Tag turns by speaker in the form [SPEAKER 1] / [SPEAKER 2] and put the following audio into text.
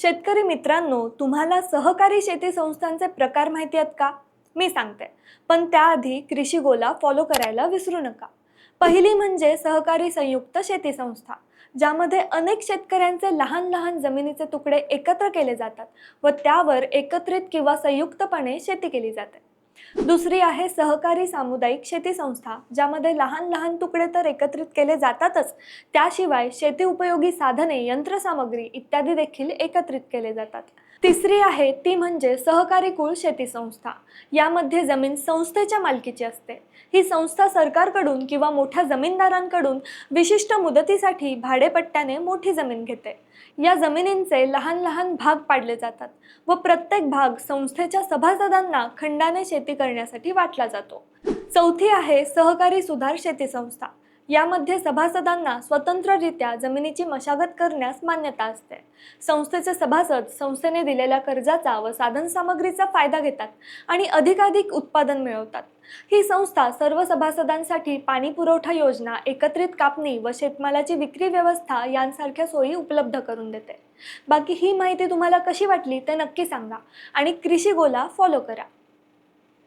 [SPEAKER 1] शेतकरी मित्रांनो, तुम्हाला सहकारी शेती संस्थांचे प्रकार माहिती आहेत का? मी सांगते. पण त्याआधी कृषी गोला फॉलो करायला विसरू नका. पहिली म्हणजे सहकारी संयुक्त शेती संस्था, ज्यामध्ये अनेक शेतकऱ्यांचे लहान लहान जमिनीचे तुकडे एकत्र केले जातात व त्यावर एकत्रित किंवा संयुक्तपणे शेती केली जाते. दुसरी आहे सहकारी सामुदायिक शेती संस्था, ज्यामध्ये लहान लहान तुकडे तर एकत्रित केले जातातच, त्याशिवाय शेती उपयोगी साधने, यंत्रसामग्री इत्यादी देखील एकत्रित केले जातात. तिसरी आहे ती म्हणजे सहकारी कुळ शेती संस्था. यामध्ये जमीन संस्थेच्या मालकीची असते. ही संस्था सरकारकडून किंवा मोठ्या जमीनदारांकडून विशिष्ट मुदतीसाठी भाडेपट्ट्याने मोठी जमीन घेते. या जमिनींचे लहान लहान भाग पाडले जातात व प्रत्येक भाग संस्थेच्या सभासदांना खंडाने शेती करण्यासाठी वाटला जातो. चौथी आहे सहकारी सुधार शेती संस्था. यामध्ये सभासदांना स्वतंत्ररित्या जमिनीची मशागत करण्यास मान्यता असते. संस्थेचे सभासद संस्थेने दिलेल्या कर्जाचा व साधनसामग्रीचा फायदा घेतात आणि अधिकाधिक उत्पादन मिळवतात. ही संस्था सर्व सभासदांसाठी पाणी पुरवठा योजना, एकत्रित कापणी व शेतमालाची विक्री व्यवस्था यांसारख्या सोयी उपलब्ध करून देते. बाकी ही माहिती तुम्हाला कशी वाटली ते नक्की सांगा आणि कृषी गोला फॉलो करा.